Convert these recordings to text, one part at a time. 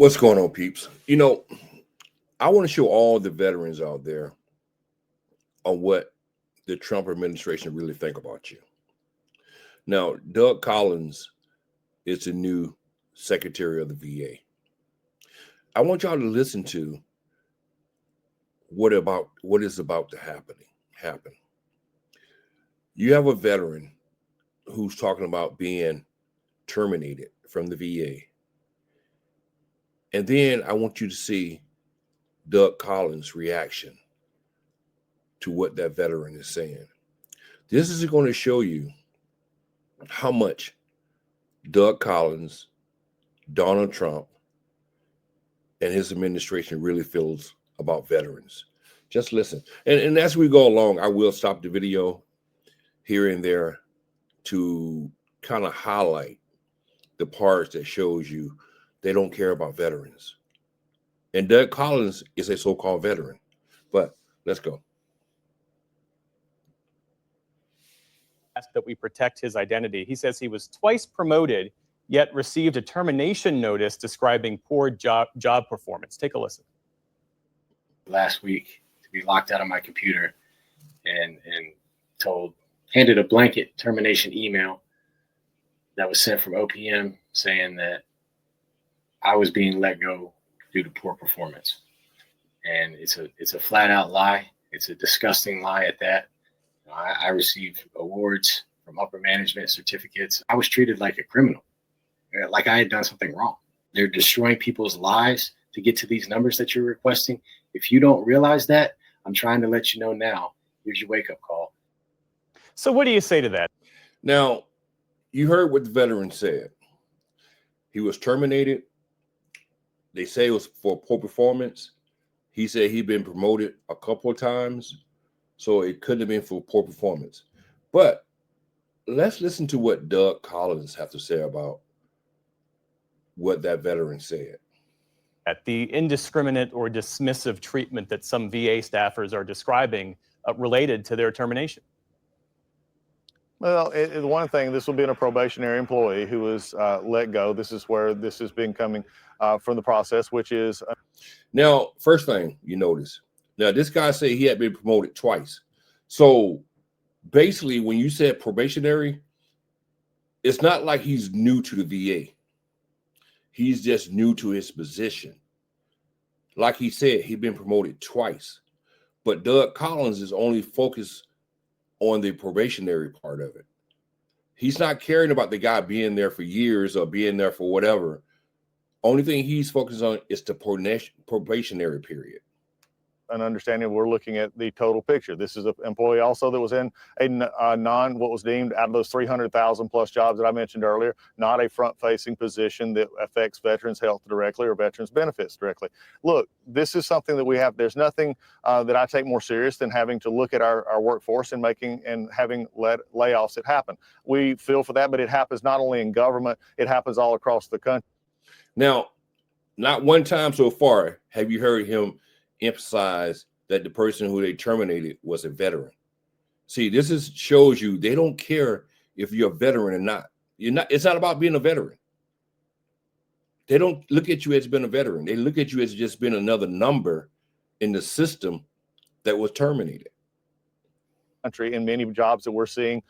What's going on, peeps? I want to show all the veterans out there on what the Trump administration really think about you. Now, Doug Collins is the new Secretary of the VA. I want y'all to listen to what is about to happen. You have a veteran who's talking about being terminated from the VA. And then I want you to see Doug Collins' reaction to what that veteran is saying. This is going to show you how much Doug Collins, Donald Trump, and his administration really feels about veterans. Just listen. And as we go along, I will stop the video here and there to kind of highlight the parts that shows you they don't care about veterans. And Doug Collins is a so-called veteran. But let's go. That we protect his identity. He says he was twice promoted, yet received a termination notice describing poor job performance. Take a listen. Last week, to be locked out of my computer and handed a blanket termination email that was sent from OPM saying that I was being let go due to poor performance. And it's a flat out lie. It's a disgusting lie at that. I received awards from upper management, certificates. I was treated like a criminal, like I had done something wrong. They're destroying people's lives to get to these numbers that you're requesting. If you don't realize that, I'm trying to let you know now. Here's your wake-up call. So what do you say to that? Now, you heard what the veteran said. He was terminated. They say it was for poor performance. He said he'd been promoted a couple of times, so it couldn't have been for poor performance. But let's listen to what Doug Collins has to say about what that veteran said. At the indiscriminate or dismissive treatment that some VA staffers are describing related to their termination. Well, one thing, this will be a probationary employee who was let go. This is where this has been coming from the process, which is. Now, first thing you notice, now this guy said he had been promoted twice. So basically, when you said probationary, it's not like he's new to the VA. He's just new to his position. Like he said, he'd been promoted twice. But Doug Collins is only focused on the probationary part of it. He's not caring about the guy being there for years or being there for whatever. Only thing he's focused on is the probationary period. An understanding we're looking at the total picture. This is an employee also that was in a what was deemed out of those 300,000 plus jobs that I mentioned earlier, not a front-facing position that affects veterans' health directly or veterans' benefits directly. Look, this is something that we have. There's nothing that I take more serious than having to look at our workforce and having layoffs that happen. We feel for that, but it happens not only in government, it happens all across the country. Now, not one time so far have you heard him emphasize that the person who they terminated was a veteran. See, shows you they don't care if you're a veteran or not. It's not about being a veteran. They don't look at you as being a veteran. They look at you as just being another number in the system that was terminated. Country in many jobs that we're seeing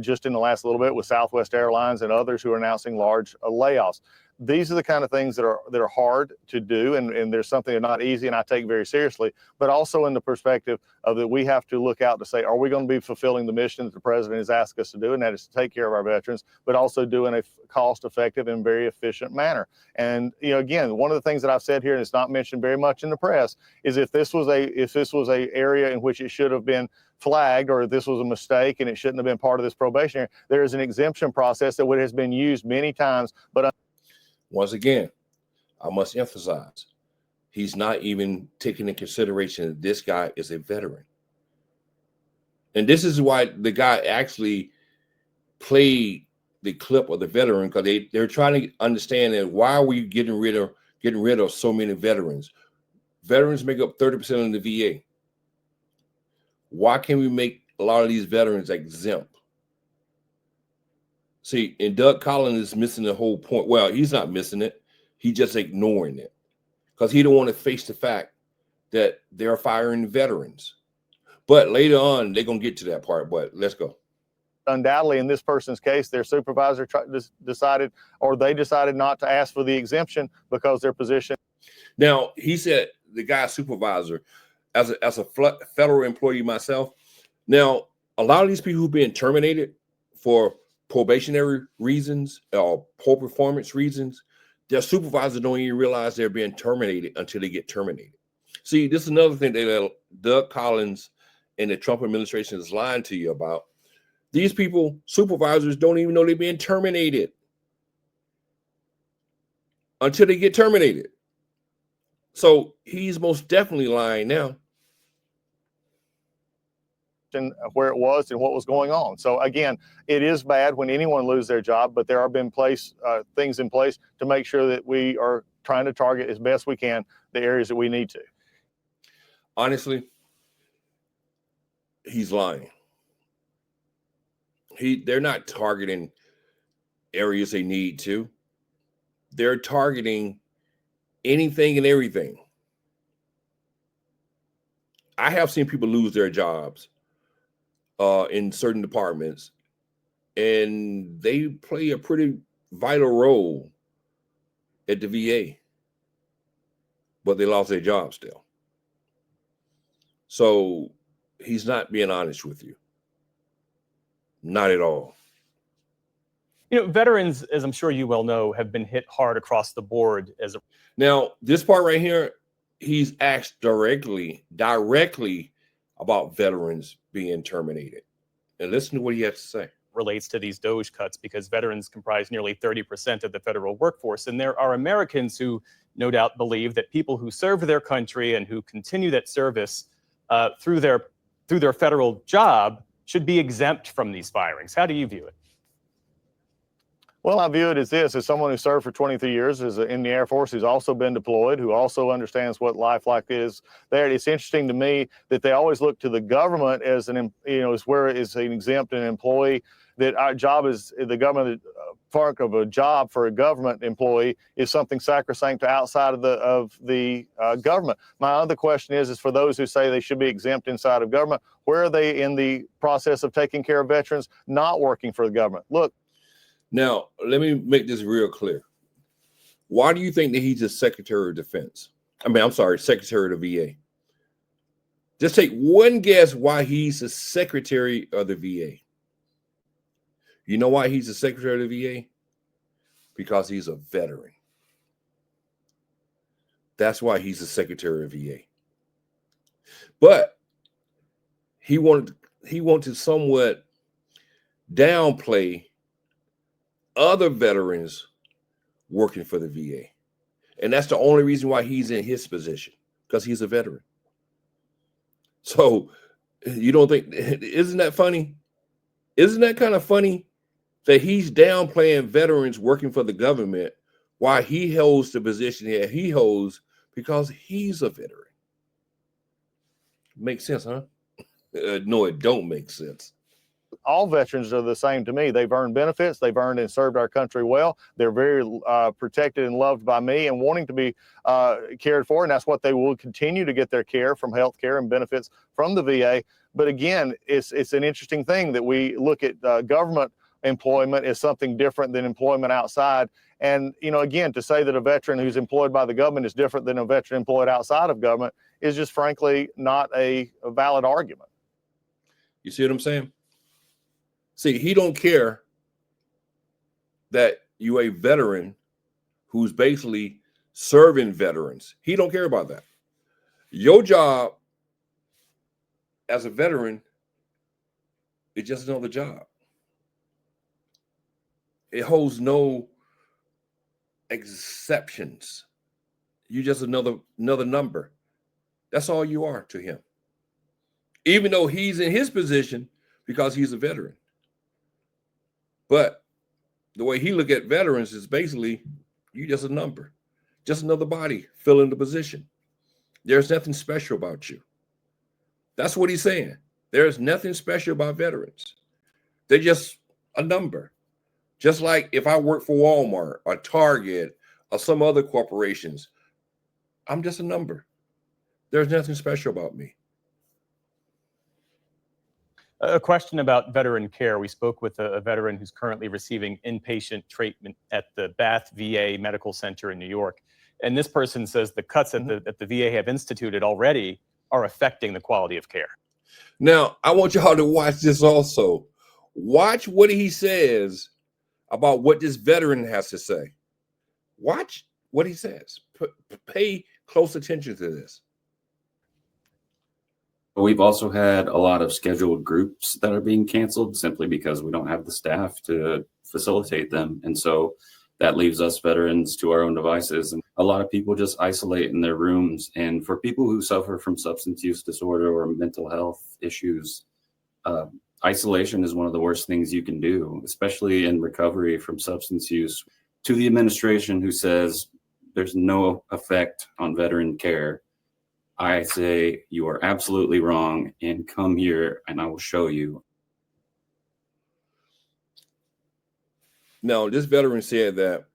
just in the last little bit with Southwest Airlines and others who are announcing large layoffs. These are the kind of things that are hard to do, and there's something that's not easy, and I take very seriously, but also in the perspective of that we have to look out to say, are we going to be fulfilling the mission that the president has asked us to do, and that is to take care of our veterans, but also do in a cost-effective and very efficient manner. And again, one of the things that I've said here, and it's not mentioned very much in the press, is if this was a area in which it should have been flagged, or if this was a mistake and it shouldn't have been part of this probationary, there is an exemption process that has been used many times, but once again, I must emphasize, he's not even taking into consideration that this guy is a veteran. And this is why the guy actually played the clip of the veteran, because they're trying to understand that why are we getting rid of so many veterans? Veterans make up 30% of the VA. Why can't we make a lot of these veterans exempt? See, and Doug Collins is missing the whole point. Well, he's not missing it. He's just ignoring it because he don't want to face the fact that they're firing veterans. But later on, they're going to get to that part. But let's go. Undoubtedly, in this person's case, their supervisor decided not to ask for the exemption because their position. Now, he said the guy supervisor, as a federal employee myself. Now, a lot of these people who've been terminated for probationary reasons or poor performance reasons, their supervisors don't even realize they're being terminated until they get terminated. See, this is another thing that Doug Collins and the Trump administration is lying to you about. These people, supervisors, don't even know they're being terminated until they get terminated. So he's most definitely lying now. Where it was and what was going on. So again, it is bad when anyone loses their job, but there have been things in place to make sure that we are trying to target as best we can the areas that we need to. Honestly, he's lying. They're not targeting areas they need to. They're targeting anything and everything. I have seen people lose their jobs in certain departments, and they play a pretty vital role at the VA, but they lost their job still. So he's not being honest with you. Not at all. You know, veterans, as I'm sure you well know, have been hit hard across the board. Now, this part right here, he's asked directly about veterans being terminated. And listen to what he has to say. Relates to these DOGE cuts, because veterans comprise nearly 30% of the federal workforce. And there are Americans who no doubt believe that people who served their country and who continue that service through their federal job should be exempt from these firings. How do you view it? Well, I view it as this, as someone who served for 23 years in the Air Force, who's also been deployed, who also understands what life like is there. It's interesting to me that they always look to the government as an exempt an employee, that our job is the government, part of a job for a government employee is something sacrosanct to outside of the government. My other question is for those who say they should be exempt inside of government, where are they in the process of taking care of veterans not working for the government? Look. Now, let me make this real clear. Why do you think that he's a Secretary of Defense? Secretary of the VA. Just take one guess why he's the Secretary of the VA. You know why he's the Secretary of the VA? Because he's a veteran. That's why he's the Secretary of VA. But he wanted to somewhat downplay other veterans working for the VA. And that's the only reason why he's in his position, because he's a veteran. So you don't think, isn't that funny? Isn't that kind of funny that he's downplaying veterans working for the government while he holds the position that he holds because he's a veteran? Makes sense, huh? No, it don't make sense. All veterans are the same to me. They've earned benefits. They've earned and served our country well. They're very protected and loved by me and wanting to be cared for. And that's what they will continue to get their care from health care and benefits from the VA. But again, it's an interesting thing that we look at government employment as something different than employment outside. And, again, to say that a veteran who's employed by the government is different than a veteran employed outside of government is just frankly not a valid argument. You see what I'm saying? See, he don't care that you a veteran who's basically serving veterans. He don't care about that. Your job as a veteran is just another job. It holds no exceptions. You're just another number. That's all you are to him. Even though he's in his position because he's a veteran. But the way he look at veterans is basically you just a number, just another body filling the position. There's nothing special about you. That's what he's saying. There's nothing special about veterans. They're just a number. Just like if I work for Walmart or Target or some other corporations. I'm just a number. There's nothing special about me. A question about veteran care. We spoke with a veteran who's currently receiving inpatient treatment at the Bath VA Medical Center in New York. And this person says the cuts that the VA have instituted already are affecting the quality of care. Now, I want y'all to watch this also. Watch what he says about what this veteran has to say. Watch what he says. Pay close attention to this. We've also had a lot of scheduled groups that are being canceled simply because we don't have the staff to facilitate them. And so that leaves us veterans to our own devices. And a lot of people just isolate in their rooms. And for people who suffer from substance use disorder or mental health issues, isolation is one of the worst things you can do, especially in recovery from substance use. To the administration who says there's no effect on veteran care, I say you are absolutely wrong, and come here and I will show you. Now, this veteran said that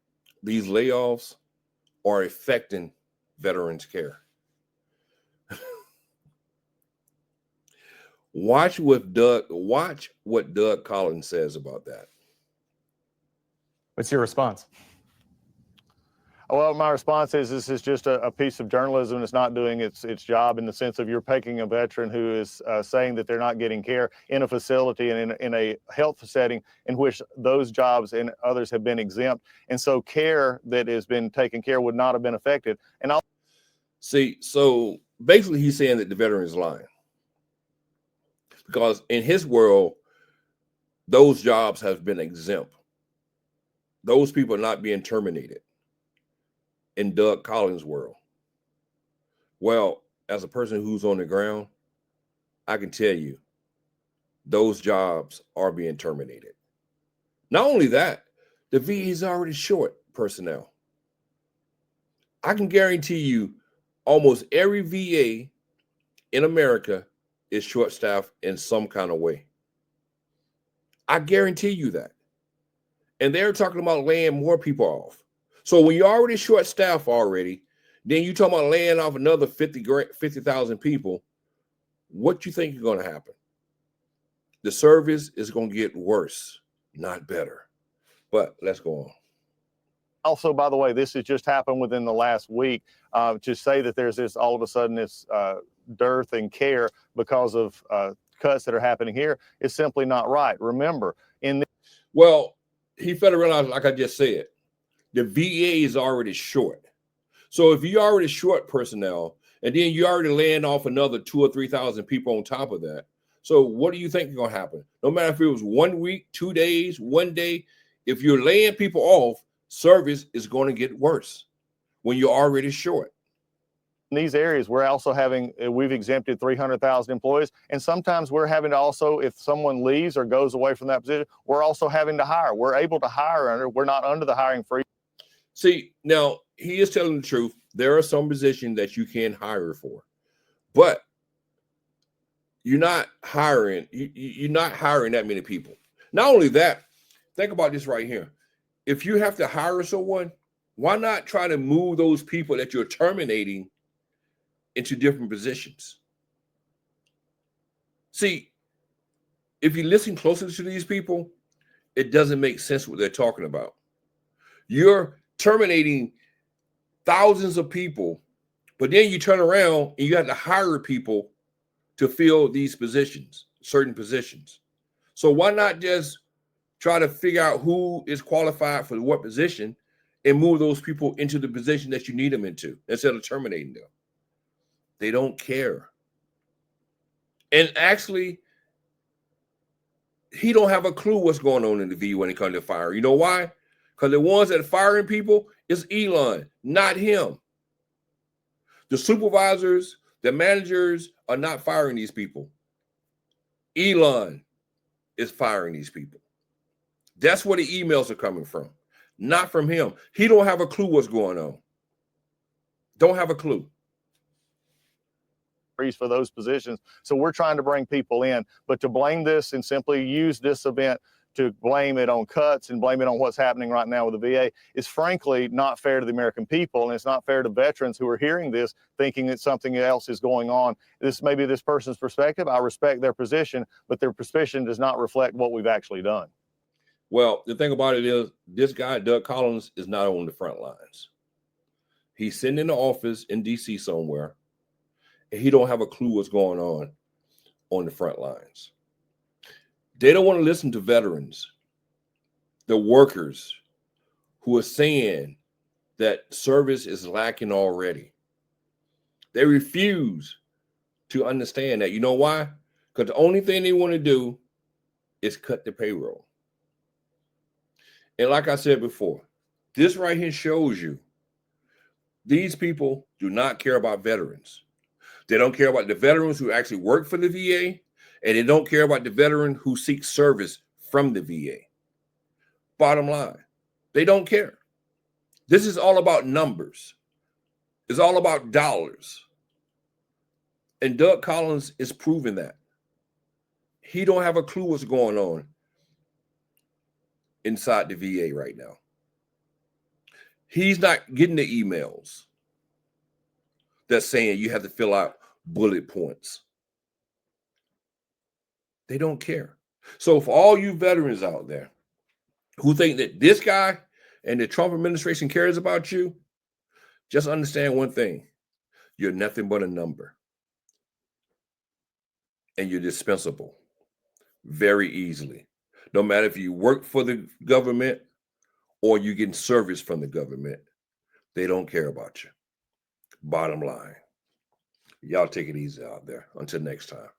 these layoffs are affecting veterans' care. Watch what Doug Collins says about that. What's your response? Well, my response is this is just a piece of journalism. It's not doing its job in the sense of you're picking a veteran who is saying that they're not getting care in a facility and in a health setting in which those jobs and others have been exempt. And so care that has been taken care would not have been affected. And I'll see, so basically he's saying that the veteran is lying. Because in his world, those jobs have been exempt. Those people are not being terminated. In Doug Collins' world, well, as a person who's on the ground, I can tell you those jobs are being terminated. Not only that, the VA is already short personnel. I can guarantee you almost every VA in America is short-staffed in some kind of way. I guarantee you that. And they're talking about laying more people off. So when you're already short-staffed already, then you're talking about laying off another 50,000 people, what you think is going to happen? The service is going to get worse, not better. But let's go on. Also, by the way, this has just happened within the last week. To say that there's this all of a sudden this dearth in care because of cuts that are happening here is simply not right. Remember, well, he failed to realize, like I just said, the VA is already short. So if you're already short personnel, and then you're already laying off another 2,000 or 3,000 people on top of that. So what do you think is going to happen? No matter if it was 1 week, 2 days, 1 day, if you're laying people off, service is going to get worse when you're already short. In these areas, we've exempted 300,000 employees. And sometimes we're having to also, if someone leaves or goes away from that position, we're also having to hire. We're able to hire we're not under the hiring freeze. See, now he is telling the truth. There are some positions that you can hire for, but you're not hiring. You're not hiring that many people. Not only that, think about this right here. If you have to hire someone, why not try to move those people that you're terminating into different positions? See, if you listen closely to these people, it doesn't make sense what they're talking about. You're terminating thousands of people, but then you turn around and you have to hire people to fill these positions, certain positions. So why not just try to figure out who is qualified for what position and move those people into the position that you need them into instead of terminating them? They don't care. And actually, he don't have a clue what's going on in the VA when it comes to fire. You know why? Because the ones that are firing people is Elon, not him. The supervisors, the managers are not firing these people. Elon is firing these people. That's where the emails are coming from, not from him. He don't have a clue what's going on. Don't have a clue. For those positions. So we're trying to bring people in, but to blame this and simply use this event to blame it on cuts and blame it on what's happening right now with the VA is frankly not fair to the American people, and it's not fair to veterans who are hearing this thinking that something else is going on. This may be this person's perspective. I respect their position, but their position does not reflect what we've actually done. Well, the thing about it is, this guy, Doug Collins, is not on the front lines. He's sitting in the office in D.C. somewhere, and he don't have a clue what's going on the front lines. They don't want to listen to veterans, the workers who are saying that service is lacking already. They refuse to understand that. You know why? Because the only thing they want to do is cut the payroll. And like I said before, this right here shows you these people do not care about veterans. They don't care about the veterans who actually work for the VA, and they don't care about the veteran who seeks service from the VA. Bottom line, they don't care. This is all about numbers. It's all about dollars. And Doug Collins is proving that. He don't have a clue what's going on inside the VA right now. He's not getting the emails that's saying you have to fill out bullet points. They don't care. So for all you veterans out there who think that this guy and the Trump administration cares about you, just understand one thing. You're nothing but a number. And you're dispensable very easily. No matter if you work for the government or you get service from the government, they don't care about you. Bottom line. Y'all take it easy out there. Until next time.